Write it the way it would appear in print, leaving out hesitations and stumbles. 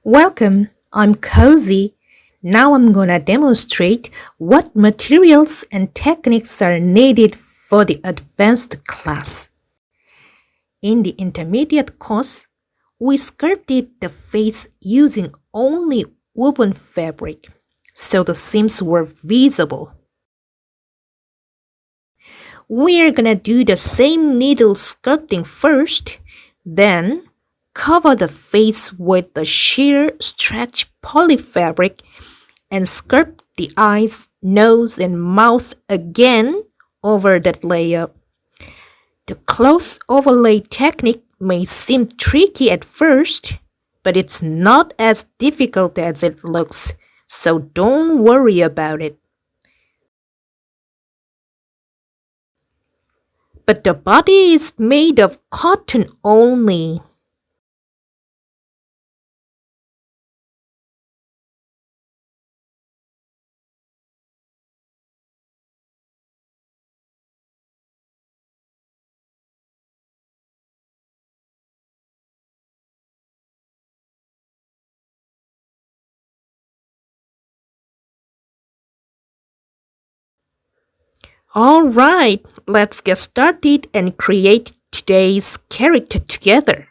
Welcome, I'm Cozy. Now I'm gonna demonstrate what materials and techniques are needed for the advanced class. In the intermediate course, we sculpted the face using only woven fabric, so the seams were visible. We're gonna do the same needle sculpting first, then cover the face with the sheer stretch poly fabric and sculpt the eyes, nose, and mouth again over that layer. The cloth overlay technique may seem tricky at first, but it's not as difficult as it looks, so don't worry about it. But the body is made of cotton only. Alright, let's get started and create today's character together.